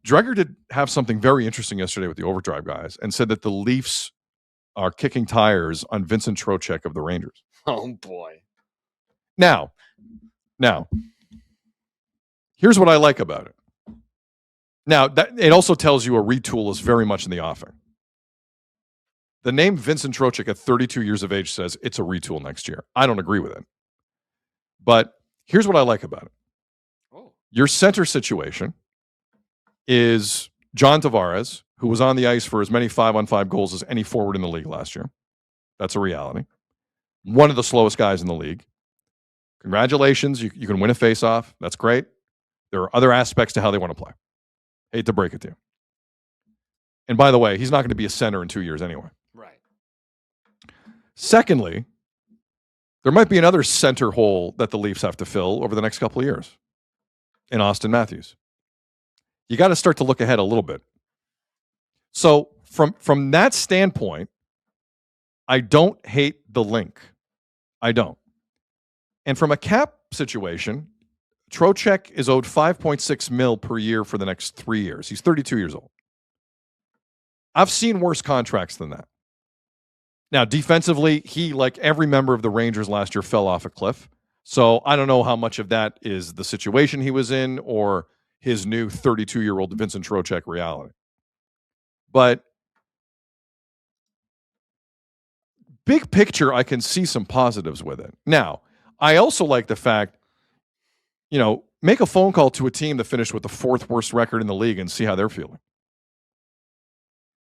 Dreger did have something very interesting yesterday with the Overdrive guys and said that the Leafs are kicking tires on Vincent Trocheck of the Rangers. Oh, boy. Now, here's what I like about it. Now, it also tells you a retool is very much in the offing. The name Vincent Trocheck at 32 years of age says it's a retool next year. I don't agree with it. But here's what I like about it. Oh. Your center situation is John Tavares, who was on the ice for as many 5-on-5 goals as any forward in the league last year. That's a reality. One of the slowest guys in the league. Congratulations. You can win a faceoff. That's great. There are other aspects to how they want to play. Hate to break it to you. And by the way, he's not going to be a center in 2 years anyway. Right. Secondly, there might be another center hole that the Leafs have to fill over the next couple of years in Austin Matthews. You got to start to look ahead a little bit. So from that standpoint, I don't hate the link. I don't. And from a cap situation, Trocheck is owed $5.6 million per year for the next 3 years. He's 32 years old. I've seen worse contracts than that. Now, defensively, he, like every member of the Rangers last year, fell off a cliff. So I don't know how much of that is the situation he was in or his new 32-year-old Vincent Trocheck reality. But big picture, I can see some positives with it. Now, I also like the fact, make a phone call to a team that finished with the fourth worst record in the league and see how they're feeling.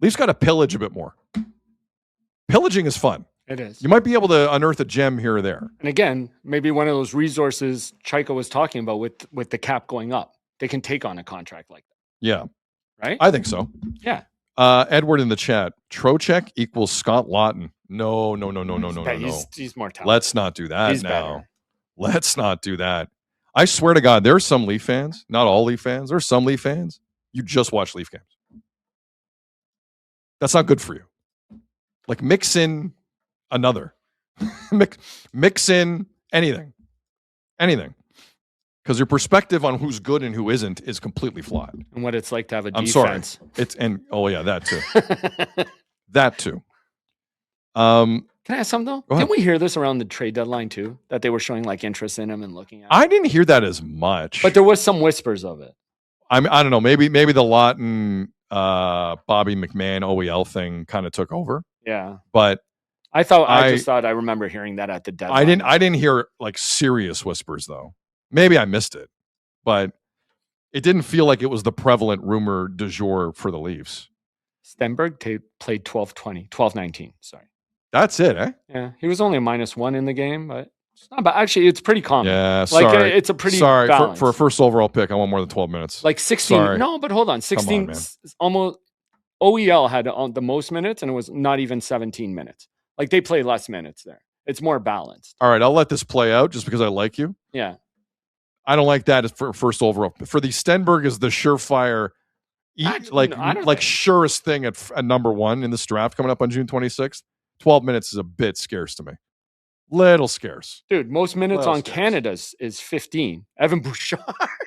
Leafs got to pillage a bit more. Pillaging is fun. It is. You might be able to unearth a gem here or there. And again, maybe one of those resources Chaika was talking about with the cap going up. They can take on a contract like that. Yeah. Right? I think so. Yeah. Edward in the chat. Trocheck equals Scott Lawton. No. He's more talented. Let's not do that He's now. better. Let's not do that. I swear to God, there's some Leaf fans, not all Leaf fans, there's some Leaf fans, you just watch Leaf games. That's not good for you. Like, mix in another. mix in anything. Because your perspective on who's good and who isn't is completely flawed. And what it's like to have a I'm defense. sorry. That too. That too. Can I ask something though? Didn't we hear this around the trade deadline too? That they were showing like interest in him and looking at him? I didn't hear that as much. But there was some whispers of it. I don't know. Maybe the Lawton, Bobby McMahon, OEL thing kind of took over. Yeah. But I just thought I remember hearing that at the deadline. I didn't hear like serious whispers though. Maybe I missed it. But it didn't feel like it was the prevalent rumor du jour for the Leafs. Stenberg played 12-19. Sorry. That's it, eh? Yeah. He was only a -1 in the game, but it's not bad. Actually, it's pretty common. Yeah, sorry. Like, it's a pretty balance. For a first overall pick, I want more than 12 minutes. Like 16. Sorry. No, but hold on. 16, on, almost. OEL had the most minutes, and it was not even 17 minutes. Like, they play less minutes there. It's more balanced. All right, I'll let this play out just because I like you. Yeah. I don't like that for first overall. For the Stenberg is the surefire, surest thing at number one in this draft coming up on June 26th. 12 minutes is a bit scarce to me. Little scarce. Dude, most minutes on Canada's is 15. Evan Bouchard.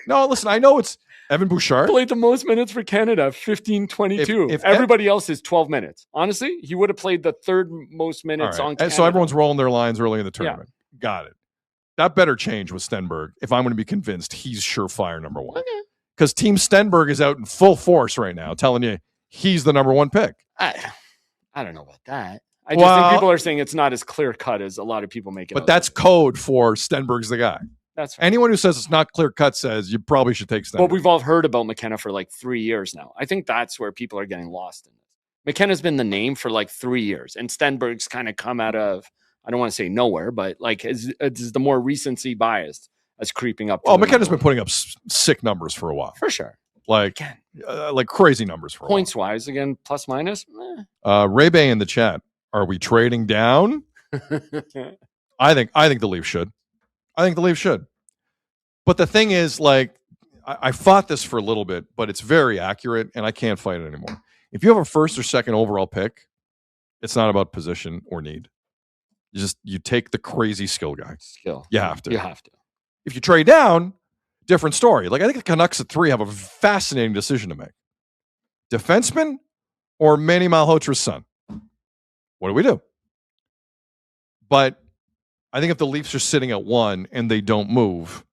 No, listen, I know it's Evan Bouchard. Played the most minutes for Canada, 15-22. If everybody else is 12 minutes. Honestly, he would have played the third most minutes on Canada. So everyone's rolling their lines early in the tournament. Yeah. Got it. That better change with Stenberg if I'm going to be convinced he's surefire number one. Because Team Stenberg is out in full force right now telling you he's the number one pick. I don't know about that. I just think people are saying it's not as clear cut as a lot of people make it. But that's code for Stenberg's the guy. That's right. Anyone who says it's not clear cut says you probably should take Stenberg. Well, we've all heard about McKenna for like 3 years now. I think that's where people are getting lost in this. McKenna's been the name for like 3 years, and Stenberg's kind of come out of, I don't want to say nowhere, but like is the more recency bias as creeping up. Well, McKenna's been putting up sick numbers for a while. For sure. Like crazy numbers for a while. Points wise, again, plus minus. Ray Bay in the chat. Are we trading down? I think the Leafs should. But the thing is, like, I fought this for a little bit, but it's very accurate, and I can't fight it anymore. If you have a first or second overall pick, it's not about position or need. You take the crazy skill guy. You have to. If you trade down, different story. Like, I think the Canucks at 3 have a fascinating decision to make. defenseman or Manny Malhotra's son? What do we do? But I think if the Leafs are sitting at 1 and they don't move,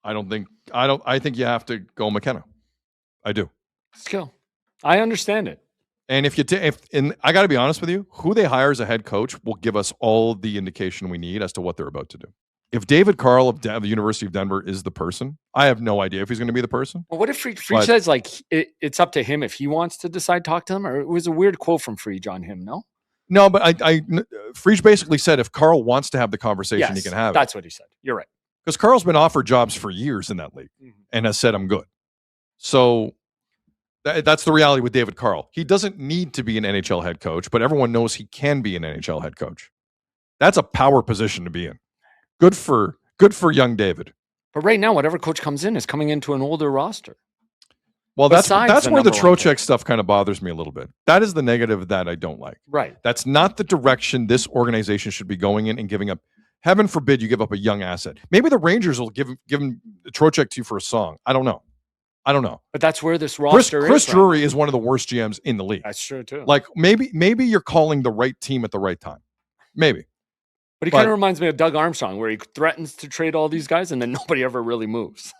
I think you have to go McKenna. I do. Skill. I understand it. And and I got to be honest with you, who they hire as a head coach will give us all the indication we need as to what they're about to do. If David Carl of the University of Denver is the person, I have no idea if he's going to be the person. Well, what if Free says like it's up to him if he wants to decide to talk to them? Or it was a weird quote from Frege on him, no? No, but Frege basically said if Carl wants to have the conversation, he can have it. That's what he said. You're right. Because Carl's been offered jobs for years in that league and has said, I'm good. So that's the reality with David Carl. He doesn't need to be an NHL head coach, but everyone knows he can be an NHL head coach. That's a power position to be in. Good for young David. But right now, whatever coach comes in is coming into an older roster. Well, that's where the Trocheck stuff kind of bothers me a little bit. That is the negative that I don't like. Right. That's not the direction this organization should be going in and giving up. Heaven forbid you give up a young asset. Maybe the Rangers will give him Trocheck to you for a song. I don't know. But that's where this roster is. Chris Drury is one of the worst GMs in the league. That's true too. Like maybe you're calling the right team at the right time. Maybe. But he kind of reminds me of Doug Armstrong, where he threatens to trade all these guys and then nobody ever really moves.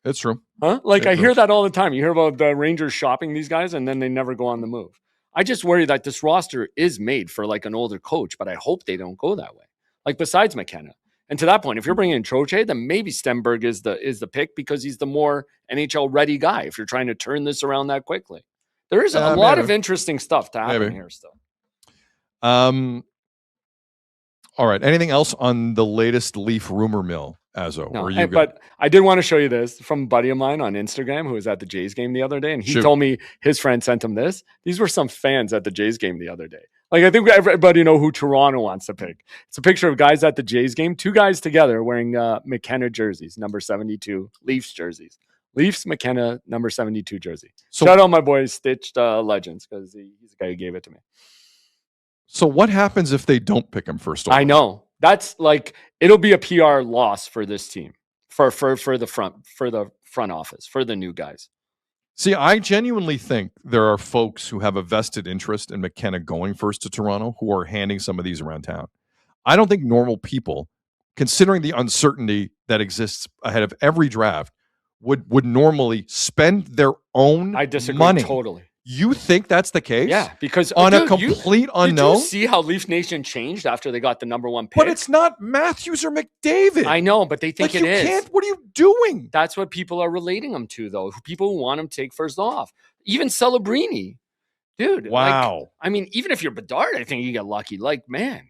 It's true. Huh? Like I hear that all the time. You hear about the Rangers shopping these guys and then they never go on the move. I just worry that this roster is made for like an older coach, but I hope they don't go that way. Like besides McKenna. And to that point, if you're bringing in Trocheck, then maybe Stenberg is the pick because he's the more NHL ready guy. If you're trying to turn this around that quickly, there is a lot of interesting stuff to happen here still. All right. Anything else on the latest Leaf rumor mill, Azo? No, but I did want to show you this from a buddy of mine on Instagram who was at the Jays game the other day, and he told me his friend sent him this. These were some fans at the Jays game the other day. Like, I think everybody know who Toronto wants to pick. It's a picture of guys at the Jays game, 2 guys together wearing McKenna jerseys, number 72, Leafs jerseys. Leafs, McKenna, number 72 jersey. So, shout out my boy Stitched Legends, because he's the guy who gave it to me. So what happens if they don't pick him first overall? I know. That's like, it'll be a PR loss for this team, for the front office, for the new guys. See, I genuinely think there are folks who have a vested interest in McKenna going first to Toronto who are handing some of these around town. I don't think normal people, considering the uncertainty that exists ahead of every draft, would normally spend their own I disagree money. Totally. You think that's the case? Yeah, because on a complete unknown. Did you see how Leaf Nation changed after they got the number 1 pick? But it's not Matthews or McDavid. I know, but they think it is. Can't. What are you doing? That's what people are relating them to, though. People who want him to take first off. Even Celebrini, dude. Wow. Like, I mean, even if you're Bedard, I think you get lucky. Like, man.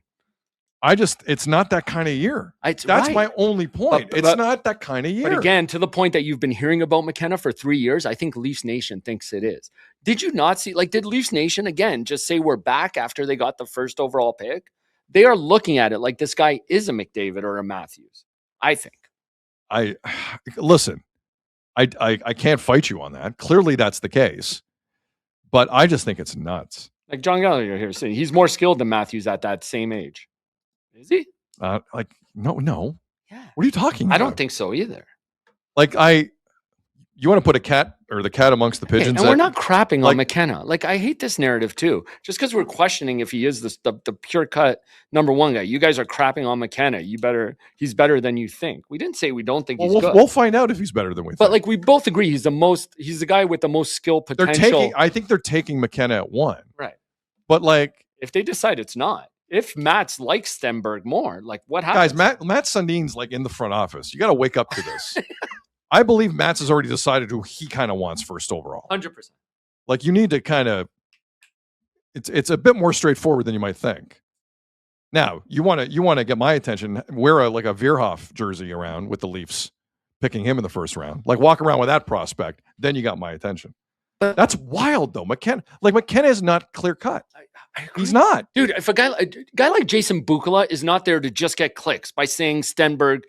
It's not that kind of year. That's right. My only point. It's not that kind of year. But again, to the point that you've been hearing about McKenna for 3 years, I think Leafs Nation thinks it is. Did you not see, did Leafs Nation, again, just say we're back after they got the first overall pick? They are looking at it like this guy is a McDavid or a Matthews, I think. Listen, I can't fight you on that. Clearly that's the case. But I just think it's nuts. Like John Gallagher here saying he's more skilled than Matthews at that same age. Is he? No. Yeah. What are you talking about? I don't think so either. You want to put the cat amongst the pigeons? And we're not crapping on McKenna. I hate this narrative too. Just because we're questioning if he is the pure cut number 1 guy. You guys are crapping on McKenna. He's better than you think. We didn't say we don't think he's good. We'll find out if he's better than we think. But we both agree he's the guy with the most skill potential. I think they're taking McKenna at 1. Right. But if they decide it's not. If Matt's likes Stenberg more, what happens? Guys, Matt Sundin's in the front office. You got to wake up to this. I believe Matt's has already decided who he kind of wants first overall. 100%. You need to kind of. It's a bit more straightforward than you might think. Now you want to get my attention. Wear a Veerhoff jersey around with the Leafs, picking him in the first round. Walk around with that prospect. Then you got my attention. That's wild though. McKenna is not clear cut. He's not, dude. If a guy like Jason Bukala is not there to just get clicks by saying Stenberg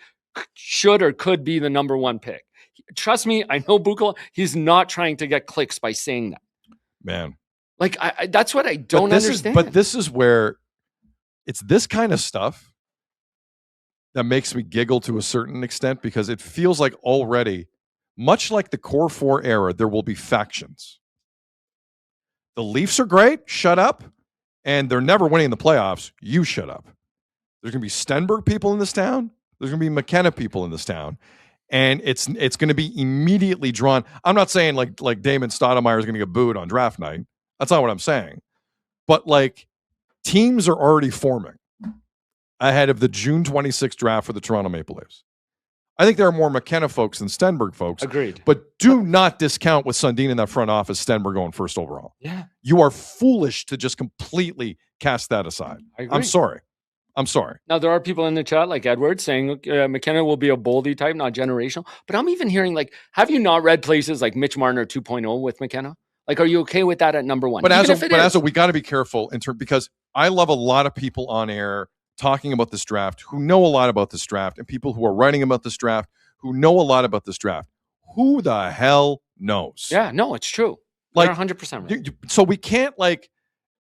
should or could be the number 1 pick. Trust me, I know Bukala. He's not trying to get clicks by saying that. Man, that's what I don't understand. But this is where it's this kind of stuff that makes me giggle to a certain extent because it feels like already much like the Core 4 era, there will be factions. The Leafs are great, shut up, and they're never winning the playoffs. You shut up. There's going to be Stenberg people in this town. There's going to be McKenna people in this town. And it's going to be immediately drawn. I'm not saying like Damon Stoudemire is going to get booed on draft night. That's not what I'm saying. But like teams are already forming ahead of the June 26th draft for the Toronto Maple Leafs. I think there are more McKenna folks than Stenberg folks. Agreed. But do not discount with Sundin in that front office, Stenberg going first overall. Yeah. You are foolish to just completely cast that aside. I agree. I'm sorry. Now, there are people in the chat like Edward saying McKenna will be a Boldy type, not generational. But I'm even hearing like, have you not read places like Mitch Marner 2.0 with McKenna? Like, are you okay with that at number one? But as we got to be careful because I love a lot of people on air talking about this draft who know a lot about this draft and people who are writing about this draft who know a lot about this draft. Who the hell knows? Yeah, no, it's true. Like, you're 100% right. So we can't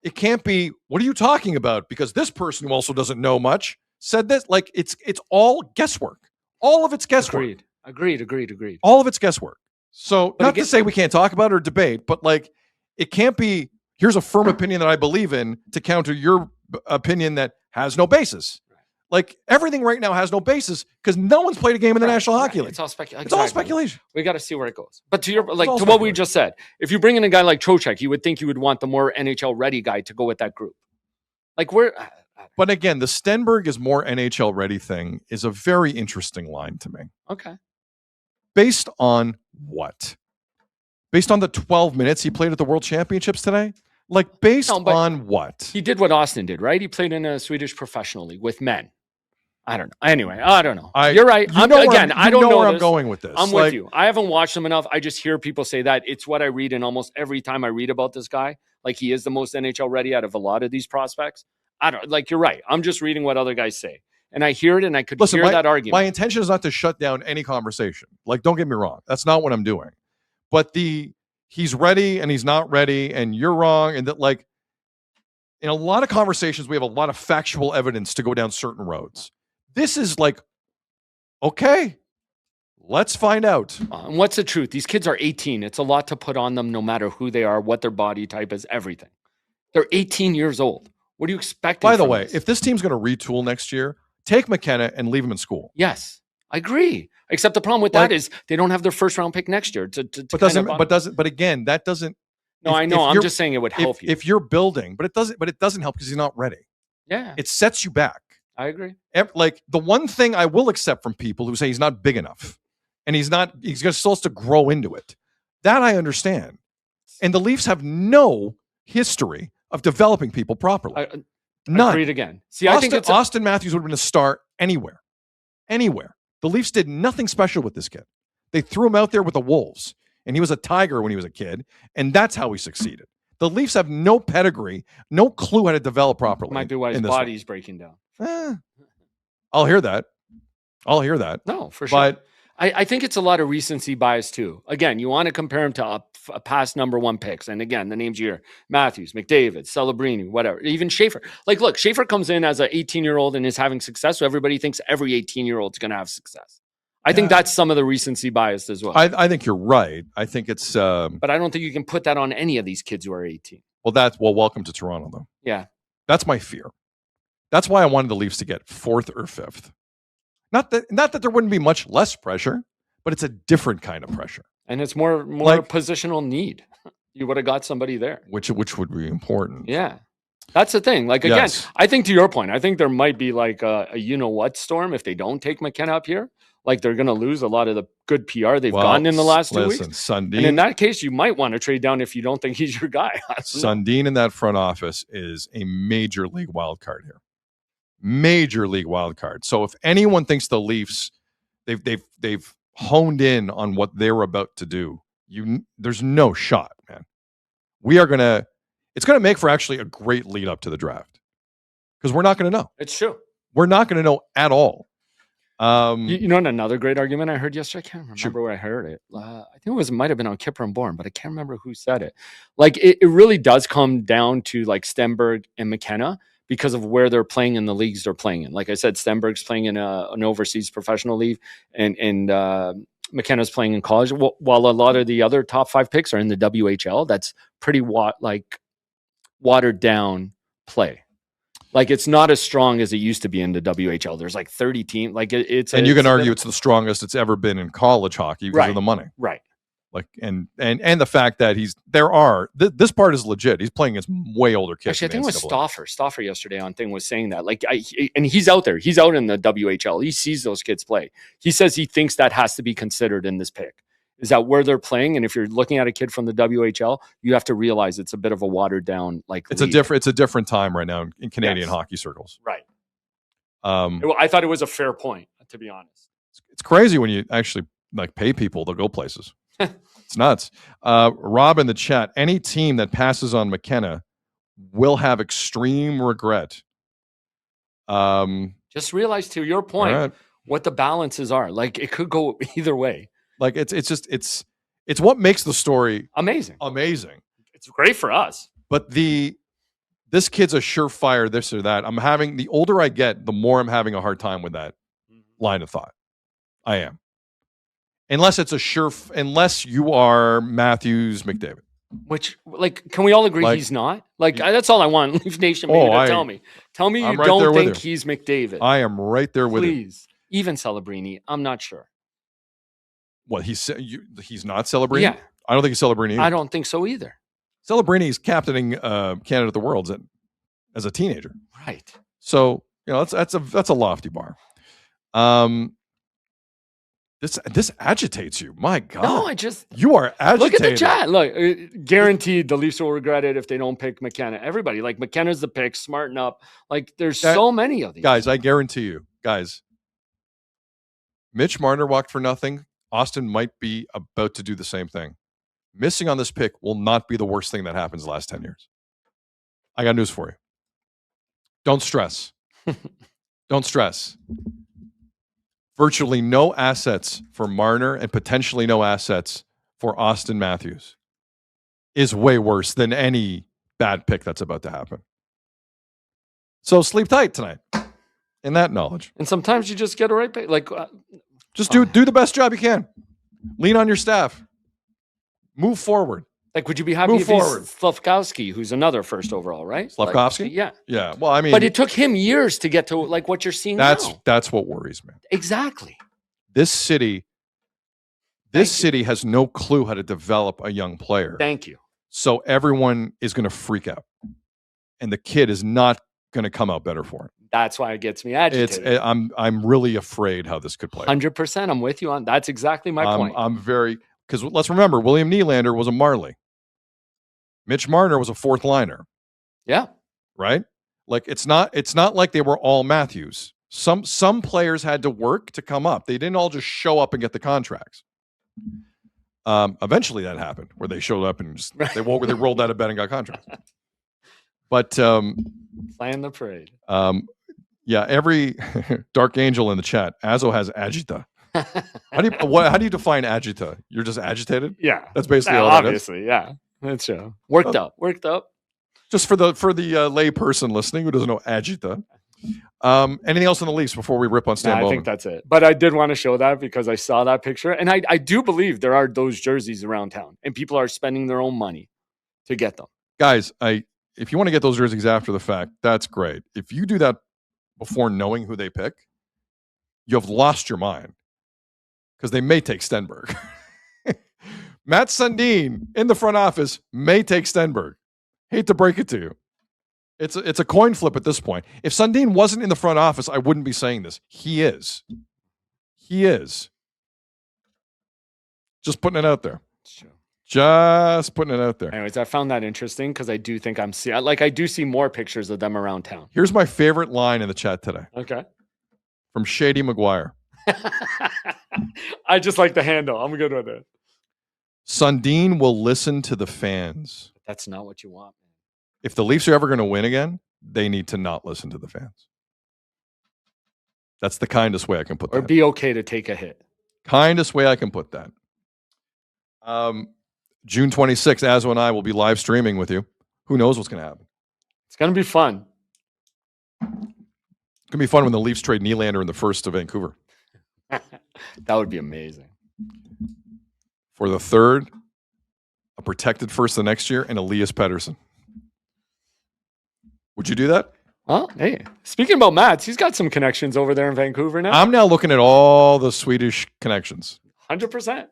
it can't be, what are you talking about? Because this person who also doesn't know much said this. Like, it's all guesswork. All of it's guesswork. Agreed. All of it's guesswork. So but not to say we can't talk about it or debate, but like, it can't be, here's a firm opinion that I believe in to counter your opinion that has no basis. Like, everything right now has no basis because no one's played a game in the National Hockey League. It's all speculation. It's all speculation. We got to see where it goes. But to what we just said, if you bring in a guy like Trocheck, you would think you would want the more NHL ready guy to go with that group. Like, but again, the Stenberg is more NHL ready thing is a very interesting line to me. Okay. Based on what? Based on the 12 minutes he played at the World Championships today? Like, based on what? He did what Austin did, right? He played in a Swedish professional league with men. I don't know. Anyway, I don't know. You're right. I don't know where I'm going with this. I'm with you. I haven't watched him enough. I just hear people say that. It's what I read, and almost every time I read about this guy, like, he is the most NHL ready out of a lot of these prospects. I don't like. You're right. I'm just reading what other guys say, and I hear it, and I could hear that argument. My intention is not to shut down any conversation. Like, don't get me wrong. That's not what I'm doing. But he's ready and he's not ready, and you're wrong, and that, like, in a lot of conversations, we have a lot of factual evidence to go down certain roads. This is like, okay, let's find out. And what's the truth? These kids are 18. It's a lot to put on them, no matter who they are, what their body type is, everything. They're 18 years old. What do you expect? By the way, if this team's going to retool next year, take McKenna and leave him in school. Yes, I agree. Except the problem with that is they don't have their first round pick next year. But again, that doesn't. No, I know. I'm just saying it would help you if you're building, but it doesn't help because he's not ready. Yeah, it sets you back. I agree. Like, the one thing I will accept from people who say he's not big enough and he's still has to grow into it. That I understand. And the Leafs have no history of developing people properly. None. Agreed again. See, I think Austin Matthews would have been a star anywhere. Anywhere. The Leafs did nothing special with this kid. They threw him out there with the Wolves, and he was a Tiger when he was a kid, and that's how he succeeded. The Leafs have no pedigree, no clue how to develop properly. Might be why his body's breaking down. I'll hear that. No, for sure. But I think it's a lot of recency bias too. Again, you want to compare him to a past number one picks. And again, the names you hear: Matthews, McDavid, Celebrini, whatever. Even Schaefer. Like, look, Schaefer comes in as an 18-year-old and is having success. So everybody thinks every 18-year-old is going to have success. I think that's some of the recency bias as well. I think you're right. I think it's... but I don't think you can put that on any of these kids who are 18. Well, welcome to Toronto, though. Yeah. That's my fear. That's why I wanted the Leafs to get 4th or 5th. Not that there wouldn't be much less pressure, but it's a different kind of pressure. And it's more like, positional need. You would have got somebody there. Which would be important. Yeah. That's the thing. Like, again, I think to your point, I think there might be like a you-know-what storm if they don't take McKenna up here. Like, they're going to lose a lot of the good PR they've gotten in the last 2 weeks. Sundin, and in that case, you might want to trade down if you don't think he's your guy. Sundin in that front office is a major league wild card here. Major league wild card. So if anyone thinks the Leafs, they've honed in on what they're about to do, there's no shot, man. It's going to make for actually a great lead up to the draft because we're not going to know. It's true. We're not going to know at all. You know, another great argument I heard yesterday. I can't remember where I heard it. I think it might have been on Kipper and Bourne, but I can't remember who said it. Like, it really does come down to like Stenberg and McKenna because of where they're playing in the leagues they're playing in. Like I said, Stenberg's playing in an overseas professional league, and McKenna's playing in college, while a lot of the other top 5 picks are in the WHL. That's pretty watered down play. Like, it's not as strong as it used to be in the WHL. There's like 30 teams. Like, and you can argue it's the strongest it's ever been in college hockey because of the money. Right. Like, and the fact that this part is legit. He's playing against way older kids. Actually, I think it was Stauffer yesterday on thing was saying that, like, and he's out there. He's out in the WHL. He sees those kids play. He says he thinks that has to be considered in this pick. Is that where they're playing? And if you're looking at a kid from the WHL, you have to realize it's a bit of a watered down, like, it's a different time right now in Canadian hockey circles. Right. I thought it was a fair point, to be honest. It's crazy when you actually like pay people to go places. It's nuts. Rob in the chat, any team that passes on McKenna will have extreme regret. Just realize, to your point, what the balances are. Like, it could go either way. Like, it's what makes the story amazing. It's great for us. But this kid's a surefire this or that. The older I get, the more I'm having a hard time with that line of thought. I am. Unless you are Matthews McDavid. Which, like, can we all agree he's not? Like, that's all I want Leaf Nation to tell me. Tell me you don't think he's McDavid. I am right there with you. Please. Even Celebrini, I'm not sure. What, he's not Celebrini? Yeah. I don't think he's Celebrini either. I don't think so either. Celebrini is captaining Canada at the Worlds as a teenager. Right. So, that's a lofty bar. This agitates you. My God. No, you are agitated. Look at the chat. Look, guaranteed the Leafs will regret it if they don't pick McKenna. Everybody, like, McKenna's the pick, smarten up. Like, there's so many of these. Guys, I guarantee you, Mitch Marner walked for nothing. Austin might be about to do the same thing. Missing on this pick will not be the worst thing that happens the last 10 years. I got news for you. Don't stress. Don't stress. Virtually no assets for Marner and potentially no assets for Austin Matthews is way worse than any bad pick that's about to happen. So sleep tight tonight in that knowledge. And sometimes you just get a right pick. Like, just do the best job you can. Lean on your staff. Move forward. Like, would you be happy if he's Slavkovsky, who's another first overall, right? Slavkovsky? Like, yeah. Yeah. Well, I mean, but it took him years to get to, like, what you're seeing now. That's what worries me. Exactly. This city has no clue how to develop a young player. Thank you. So everyone is going to freak out. And the kid is not going to come out better for it. That's why it gets me agitated. I'm really afraid how this could play. 100%. I'm with you on. That's exactly my point. Because let's remember, William Nylander was a Marley. Mitch Marner was a fourth liner. Yeah. Right? Like, it's not like they were all Matthews. Some players had to work to come up. They didn't all just show up and get the contracts. Eventually that happened where they showed up and they rolled out of bed and got contracts. But playing the parade. Yeah, every Dark Angel in the chat, Azo has agita. How do you define agita? You're just agitated? Yeah. That's basically all obviously, yeah. That's true. Worked up. Just for the lay person listening who doesn't know agita. Anything else on the Leafs before we rip on Stan Bowman? I think that's it. But I did want to show that because I saw that picture. And I do believe there are those jerseys around town. And people are spending their own money to get them. Guys, if you want to get those jerseys after the fact, that's great. If you do that before knowing who they pick, you have lost your mind. Because they may take Stenberg. Matt Sundin in the front office may take Stenberg. Hate to break it to you. It's a coin flip at this point. If Sundin wasn't in the front office, I wouldn't be saying this. He is. Just putting it out there. Just putting it out there. Anyways, I found that interesting because I do think I do see more pictures of them around town. Here's my favorite line in the chat today. Okay. From Shady McGuire. I just like the handle. I'm good with it. Sundin will listen to the fans. That's not what you want, man. If the Leafs are ever going to win again, they need to not listen to the fans. That's the kindest way I can put that. Or be okay to take a hit. Kindest way I can put that. June 26th, Azo and I will be live streaming with you. Who knows what's going to happen? It's going to be fun. It's going to be fun when the Leafs trade Nylander in the first to Vancouver. That would be amazing. For the third, a protected first the next year, and Elias Pettersson. Would you do that? Well, hey, speaking about Mats, he's got some connections over there in Vancouver now. I'm now looking at all the Swedish connections. 100%.